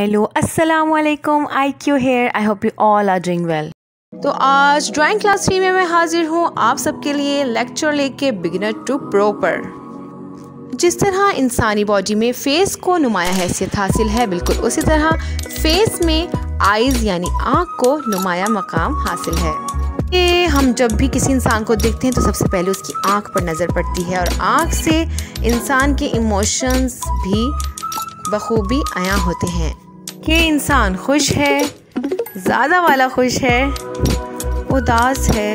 Hello अस्सलाम वालेकुम, IQ here. I hope you all are doing well. तो आज ड्राइंग क्लास 3 में मैं हाजिर हूँ आप सबके लिए लेक्चर लेके बिगिनर टू प्रो पर। जिस तरह इंसानी बॉडी में फेस को नुमाया हैसियत हासिल है, बिल्कुल उसी तरह फेस में आइज़ यानी आँख को नुमाया मकाम हासिल है। ये हम जब भी किसी इंसान को देखते हैं तो सबसे पहले उसकी आँख पर नज़र पड़ती है, और आँख से इंसान के इमोशंस भी बखूबी आया होते हैं कि इंसान खुश है, ज़्यादा वाला खुश है, उदास है,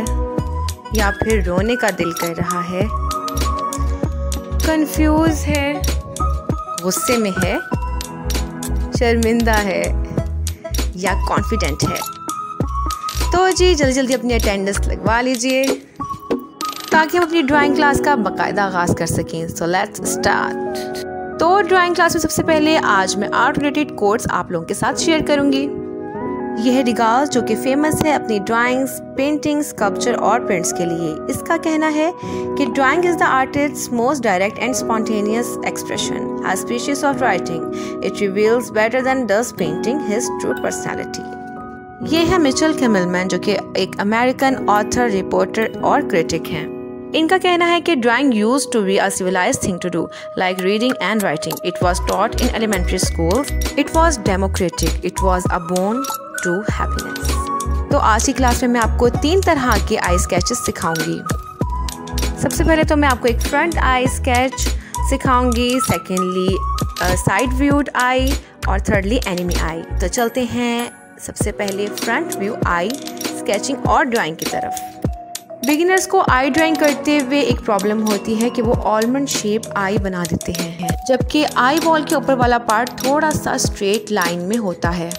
या फिर रोने का दिल कर रहा है, कंफ्यूज है, गुस्से में है, शर्मिंदा है या कॉन्फिडेंट है। तो जी जल्दी जल्दी अपनी अटेंडेंस लगवा लीजिए ताकि हम अपनी ड्राइंग क्लास का बाकायदा आगाज़ कर सकें। So let's start. तो ड्राइंग क्लास में सबसे पहले आज मैं आर्ट रिलेटेड कोट्स आप लोगों के साथ शेयर करूंगी। यह है डिगाल, जो कि फेमस है अपनी ड्राइंग्स, पेंटिंग्स, स्कल्पचर और प्रिंट्स के लिए। इसका कहना है कि drawing is the artist's most direct and spontaneous expression. As species of writing it reveals better than does painting his true personality. ये है मिचेल कैमलमैन, जो कि एक अमेरिकन ऑथर, रिपोर्टर और क्रिटिक हैं। इनका कहना है कि drawing used to be a civilized thing to do, like reading and writing. It was taught in elementary schools. It was democratic. It was a boon to happiness. तो आज की class में मैं आपको 3 तरह के आई स्केचेस सिखाऊंगी। सबसे पहले तो मैं आपको एक फ्रंट आई स्केच सिखाऊंगी, सेकेंडली साइड व्यूड आई, और थर्डली एनिमी आई। तो चलते हैं सबसे पहले फ्रंट व्यू आई स्केचिंग और ड्राइंग की तरफ। बिगिनर्स को आई ड्राइंग करते हुए एक प्रॉब्लम होती है कि वो ऑलमंड शेप आई बना देते हैं, जबकि आई बॉल के ऊपर वाला पार्ट थोड़ा सा स्ट्रेट लाइन में होता है।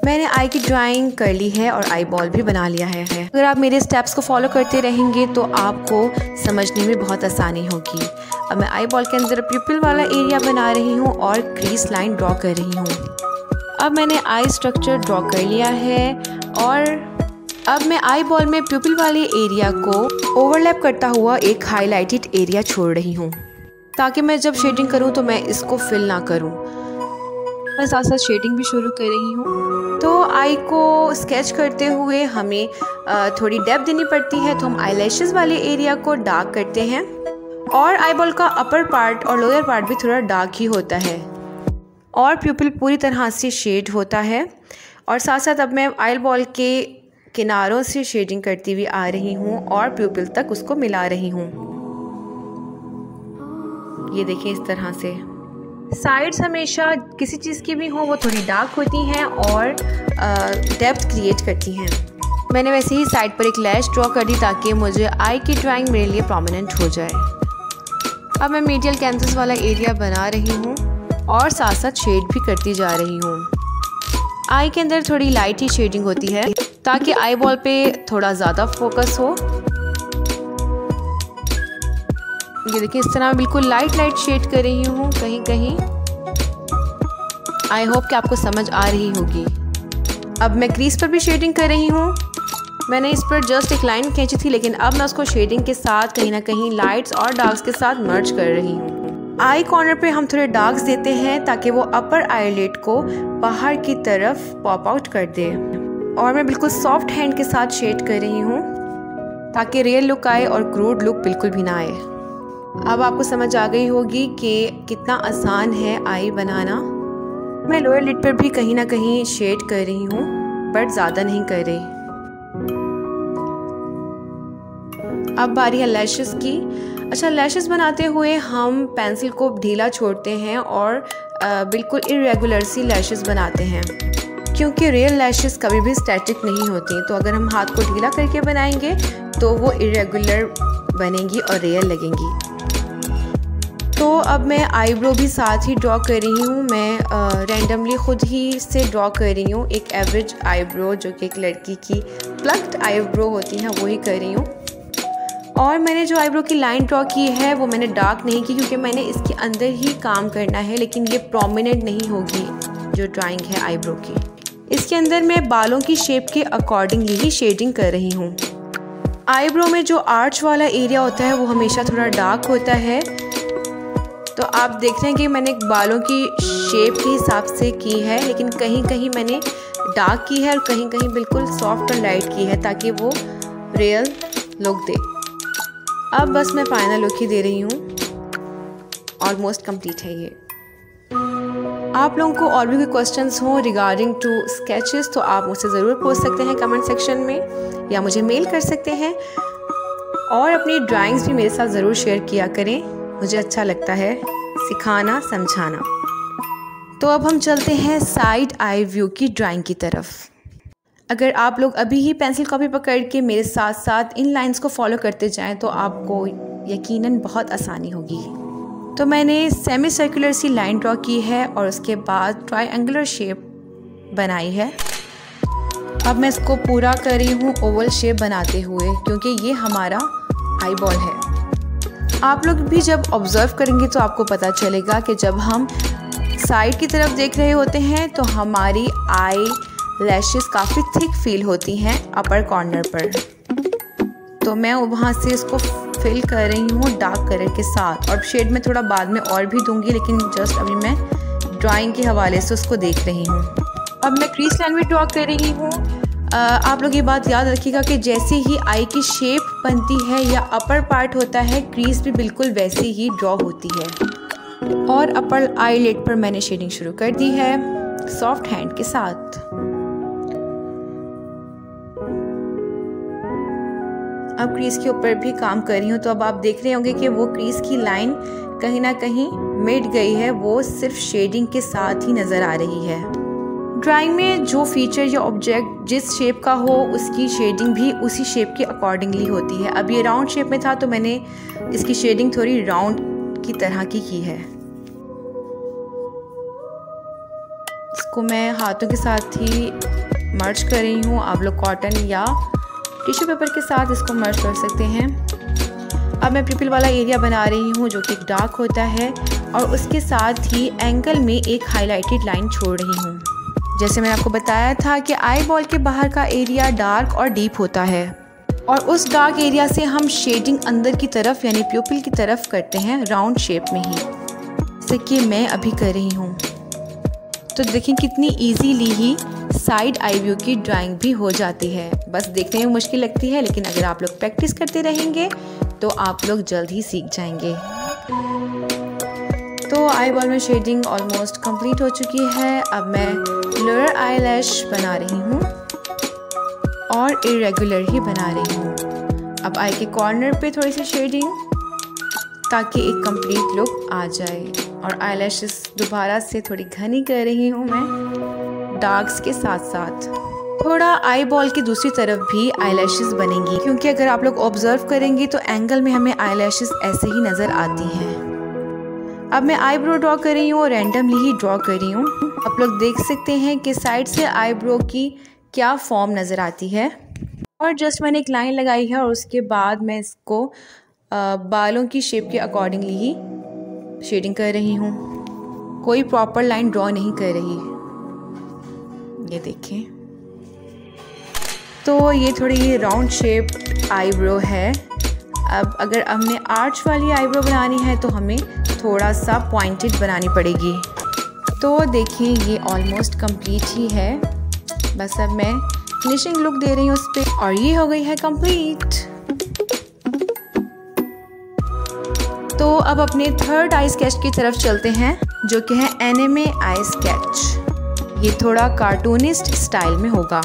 मैंने आई की ड्राइंग कर ली है और आई बॉल भी बना लिया है। अगर आप मेरे स्टेप्स को फॉलो करते रहेंगे तो आपको समझने में बहुत आसानी होगी। अब मैं आई बॉल के अंदर प्यूपिल वाला एरिया बना रही हूँ और क्रीज लाइन ड्रॉ कर रही हूँ। अब मैंने आई स्ट्रक्चर ड्रॉ कर लिया है और अब मैं आई बॉल में प्यूपिल वाले एरिया को ओवरलैप करता हुआ एक हाईलाइटेड एरिया छोड़ रही हूँ, ताकि मैं जब शेडिंग करूँ तो मैं इसको फिल ना करूँ। मैं साथ साथ शेडिंग भी शुरू कर रही हूँ। तो आई को स्केच करते हुए हमें थोड़ी डेप्थ देनी पड़ती है, तो हम आई लैशेज़ वाले एरिया को डार्क करते हैं, और आई बॉल का अपर पार्ट और लोअर पार्ट भी थोड़ा डार्क ही होता है, और प्यूपिल पूरी तरह से शेड होता है। और साथ साथ अब मैं आई बॉल के किनारों से शेडिंग करती हुई आ रही हूँ और प्यूपिल तक उसको मिला रही हूँ। ये देखिए इस तरह से। साइड्स हमेशा किसी चीज़ की भी हो वो थोड़ी डार्क होती हैं और डेप्थ क्रिएट करती हैं। मैंने वैसे ही साइड पर एक लैश ड्रॉ कर दी ताकि मुझे आई की ड्राइंग मेरे लिए प्रोमिनेंट हो जाए। अब मैं मीडियल कैंवस वाला एरिया बना रही हूँ और साथ साथ शेड भी करती जा रही हूँ। आई के अंदर थोड़ी लाइट ही शेडिंग होती है ताकि आई बॉल पे थोड़ा ज़्यादा फोकस हो। ये देखिए इस तरह मैं बिल्कुल लाइट शेड कर रही हूँ कहीं कहीं। आई होप कि आपको समझ आ रही होगी। अब मैं क्रीज पर भी शेडिंग कर रही हूँ। मैंने इस पर जस्ट एक लाइन खींची थी, लेकिन अब मैं उसको शेडिंग के साथ कहीं ना कहीं लाइट्स और डार्क्स के साथ मर्ज कर रही हूँ। आई कॉर्नर पे हम थोड़े डार्क्स देते हैं ताकि वो अपर आईलिड को बाहर की तरफ पॉप आउट कर दे, और मैं बिल्कुल सॉफ्ट हैंड के साथ शेड कर रही हूँ ताकि रियल लुक आए और क्रूड लुक बिल्कुल भी ना आए। अब आपको समझ आ गई होगी कि कितना आसान है आई बनाना। मैं लोअर लिड पर भी कहीं ना कहीं शेड कर रही हूँ, बट ज़्यादा नहीं कर रही। अब बारी है लैशेस की। अच्छा, लैशेस बनाते हुए हम पेंसिल को ढीला छोड़ते हैं और बिल्कुल इरेगुलर सी लैशेस बनाते हैं, क्योंकि रियल लैशेस कभी भी स्टैटिक नहीं होती। तो अगर हम हाथ को ढीला करके बनाएंगे तो वो इरेगुलर बनेंगी और रियल लगेंगी। तो अब मैं आईब्रो भी साथ ही ड्रॉ कर रही हूँ। मैं रैंडमली ख़ुद ही से ड्रॉ कर रही हूँ एक एवरेज आईब्रो, जो कि एक लड़की की प्लक्ड आईब्रो होती हैं, वही कर रही हूँ। और मैंने जो आईब्रो की लाइन ड्रॉ की है वो मैंने डार्क नहीं की, क्योंकि मैंने इसके अंदर ही काम करना है, लेकिन ये प्रोमिनेंट नहीं होगी जो ड्राइंग है आईब्रो की। इसके अंदर मैं बालों की शेप के अकॉर्डिंगली ही शेडिंग कर रही हूँ। आईब्रो में जो आर्च वाला एरिया होता है वो हमेशा थोड़ा डार्क होता है, तो आप देख रहे हैं कि मैंने बालों की शेप के हिसाब से की है, लेकिन कहीं कहीं मैंने डार्क की है और कहीं कहीं बिल्कुल सॉफ्ट और लाइट की है ताकि वो रियल लुक दे। अब बस मैं फाइनल लुक ही दे रही हूँ। ऑलमोस्ट कंप्लीट है ये। आप लोगों को और भी कोई क्वेश्चंस हों रिगार्डिंग टू स्केचेस तो आप मुझसे ज़रूर पूछ सकते हैं कमेंट सेक्शन में, या मुझे मेल कर सकते हैं। और अपनी ड्राइंग्स भी मेरे साथ ज़रूर शेयर किया करें, मुझे अच्छा लगता है सिखाना समझाना। तो अब हम चलते हैं साइड आई व्यू की ड्राइंग की तरफ। अगर आप लोग अभी ही पेंसिल कॉपी पकड़ के मेरे साथ साथ इन लाइंस को फॉलो करते जाएं तो आपको यकीनन बहुत आसानी होगी। तो मैंने सेमी सर्कुलर सी लाइन ड्रॉ की है और उसके बाद ट्रायंगुलर शेप बनाई है। अब मैं इसको पूरा कर रही हूँ ओवल शेप बनाते हुए, क्योंकि ये हमारा आई बॉल है। आप लोग भी जब ऑब्ज़र्व करेंगे तो आपको पता चलेगा कि जब हम साइड की तरफ देख रहे होते हैं तो हमारी आई लैशेस काफ़ी थिक फील होती हैं अपर कॉर्नर पर। तो मैं वहाँ से इसको फिल कर रही हूँ डार्क कलर के साथ, और शेड में थोड़ा बाद में और भी दूंगी, लेकिन जस्ट अभी मैं ड्राइंग के हवाले से उसको देख रही हूँ। अब मैं क्रीज लाइन भी ड्रॉ कर रही हूँ। आप लोग ये बात याद रखिएगा कि जैसे ही आई की शेप बनती है या अपर पार्ट होता है, क्रीज भी बिल्कुल वैसे ही ड्रॉ होती है। और अपर आई लिड पर मैंने शेडिंग शुरू कर दी है सॉफ्ट हैंड के साथ। अब क्रीज के ऊपर भी काम कर रही हूँ। तो अब आप देख रहे होंगे कि वो क्रीज की लाइन कहीं ना कहीं मिट गई है, वो सिर्फ शेडिंग के साथ ही नज़र आ रही है। ड्राइंग में जो फीचर या ऑब्जेक्ट जिस शेप का हो उसकी शेडिंग भी उसी शेप के अकॉर्डिंगली होती है। अब ये राउंड शेप में था तो मैंने इसकी शेडिंग थोड़ी राउंड की तरह की है। इसको मैं हाथों के साथ ही मर्ज कर रही हूँ। आप लोग कॉटन या टिश्यू पेपर के साथ इसको मर्ज कर सकते हैं। अब मैं पिपल वाला एरिया बना रही हूँ जो कि डार्क होता है, और उसके साथ ही एंगल में एक हाईलाइटेड लाइन छोड़ रही हूँ। जैसे मैंने आपको बताया था कि आई बॉल के बाहर का एरिया डार्क और डीप होता है, और उस डार्क एरिया से हम शेडिंग अंदर की तरफ यानी प्यूपिल की तरफ करते हैं राउंड शेप में ही, जैसे कि मैं अभी कर रही हूँ। तो देखिए कितनी इजीली ही साइड आई व्यू की ड्राइंग भी हो जाती है। बस देखने में मुश्किल लगती है, लेकिन अगर आप लोग प्रैक्टिस करते रहेंगे तो आप लोग जल्द ही सीख जाएंगे। तो आई बॉल में शेडिंग ऑलमोस्ट कंप्लीट हो चुकी है। अब मैं लोअर आई लैश बना रही हूँ और इरेगुलर ही बना रही हूँ। अब आई के कॉर्नर पे थोड़ी सी शेडिंग ताकि एक कंप्लीट लुक आ जाए, और आई लैशेस दोबारा से थोड़ी घनी कर रही हूँ मैं डार्क्स के साथ साथ। थोड़ा आई बॉल की दूसरी तरफ भी आई लैशेस बनेंगी, क्योंकि अगर आप लोग ऑब्जर्व करेंगे तो एंगल में हमें आई लैशेस ऐसे ही नज़र आती हैं। अब मैं आईब्रो ड्रॉ कर रही हूँ और रैंडमली ही ड्रॉ कर रही हूँ। आप लोग देख सकते हैं कि साइड से आईब्रो की क्या फॉर्म नज़र आती है, और जस्ट मैंने एक लाइन लगाई है और उसके बाद मैं इसको बालों की शेप के अकॉर्डिंगली ही शेडिंग कर रही हूँ। कोई प्रॉपर लाइन ड्रॉ नहीं कर रही, ये देखें। तो ये थोड़ी राउंड शेप आईब्रो है। अब अगर हमने आर्च वाली आईब्रो बनानी है तो हमें थोड़ा सा पॉइंटेड बनानी पड़ेगी। तो देखिए ये ऑलमोस्ट कंप्लीट ही है। बस अब मैं फिनिशिंग लुक दे रही हूँ उस पर, और ये हो गई है कंप्लीट। तो अब अपने थर्ड आई स्केच की तरफ चलते हैं, जो कि है एनिमे आई स्केच। ये थोड़ा कार्टूनिस्ट स्टाइल में होगा।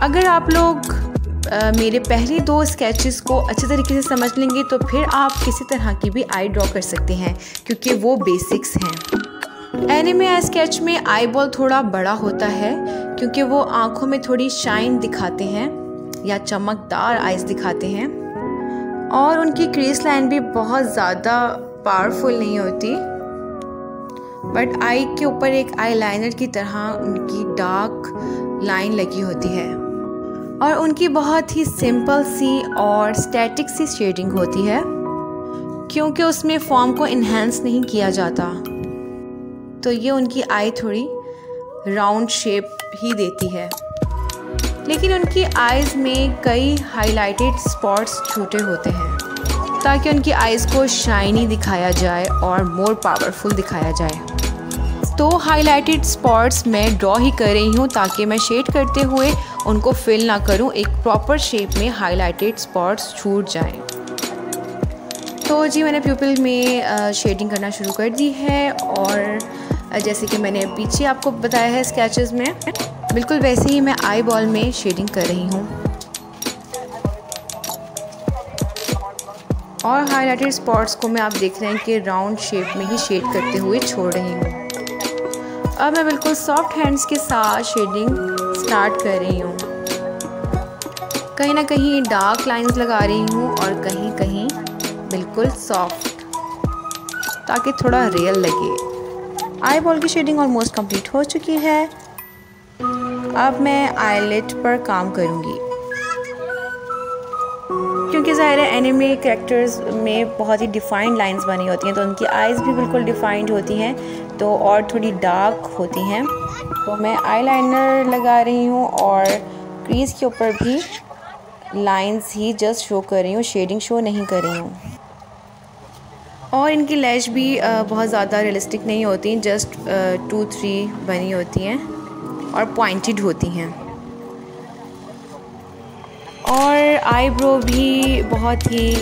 अगर आप लोग मेरे पहले दो स्केचेस को अच्छे तरीके से समझ लेंगे तो फिर आप किसी तरह की भी आई ड्रॉ कर सकते हैं, क्योंकि वो बेसिक्स हैं। एनिमे आई स्केच में आई बॉल थोड़ा बड़ा होता है, क्योंकि वो आँखों में थोड़ी शाइन दिखाते हैं या चमकदार आइज़ दिखाते हैं, और उनकी क्रीज लाइन भी बहुत ज़्यादा पावरफुल नहीं होती, बट आई के ऊपर एक आई लाइनर की तरह उनकी डार्क लाइन लगी होती है, और उनकी बहुत ही सिंपल सी और स्टैटिक सी शेडिंग होती है, क्योंकि उसमें फॉर्म को इन्हेंस नहीं किया जाता। तो ये उनकी आई थोड़ी राउंड शेप ही देती है, लेकिन उनकी आईज़ में कई हाइलाइटेड स्पॉट्स छूटे होते हैं। ताकि उनकी आइज़ को शाइनी दिखाया जाए और मोर पावरफुल दिखाया जाए। तो हाइलाइटेड स्पॉट्स मैं ड्रॉ ही कर रही हूँ ताकि मैं शेड करते हुए उनको फिल ना करूँ, एक प्रॉपर शेप में हाइलाइटेड स्पॉट्स छूट जाएं। तो जी मैंने प्यूपिल में शेडिंग करना शुरू कर दी है और जैसे कि मैंने पीछे आपको बताया है स्केचेस में, बिल्कुल वैसे ही मैं आई बॉल में शेडिंग कर रही हूँ और हाइलाइटेड स्पॉट्स को मैं आप देख रहे हैं कि राउंड शेप में ही शेड करते हुए छोड़ रही हूँ। अब मैं बिल्कुल सॉफ्ट हैंड्स के साथ शेडिंग स्टार्ट कर रही हूँ। कहीं ना कहीं डार्क लाइंस लगा रही हूँ और कहीं कहीं बिल्कुल सॉफ्ट, ताकि थोड़ा रियल लगे। आई बॉल की शेडिंग ऑलमोस्ट कंप्लीट हो चुकी है। अब मैं आईलिड पर काम करूँगी, क्योंकि ज़ाहिर है एनिमे कैरेक्टर्स में बहुत ही डिफाइंड लाइंस बनी होती हैं, तो उनकी आइज़ भी बिल्कुल डिफाइंड होती हैं, तो और थोड़ी डार्क होती हैं। तो मैं आईलाइनर लगा रही हूँ और क्रीज़ के ऊपर भी लाइंस ही जस्ट शो कर रही हूँ, शेडिंग शो नहीं कर रही हूँ। और इनकी लैश भी बहुत ज़्यादा रियलिस्टिक नहीं होती, जस्ट 2-3 बनी होती हैं और पॉइंटेड होती हैं। और आईब्रो भी बहुत ही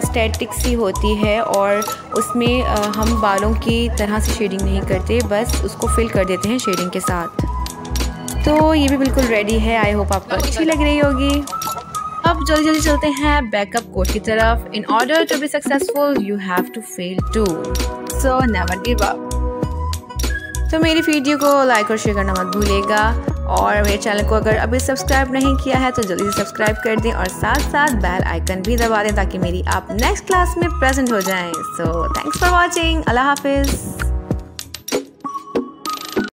स्टैटिक सी होती है और उसमें हम बालों की तरह से शेडिंग नहीं करते, बस उसको फिल कर देते हैं शेडिंग के साथ। तो ये भी बिल्कुल रेडी है। आई होप आपको अच्छी लग रही होगी। अब जल्दी जल्दी चलते हैं बैकअप कोट की तरफ। In order to be successful you have to fail too, so never give up. तो मेरी वीडियो को लाइक और शेयर करना मत भूलिएगा और मेरे चैनल को अगर अभी सब्सक्राइब नहीं किया है तो जल्दी से सब्सक्राइब कर दें और साथ साथ बेल आइकन भी दबा दें ताकि मेरी आप नेक्स्ट क्लास में प्रेजेंट हो जाएं। So thanks for watching. अल्लाह हाफिज़।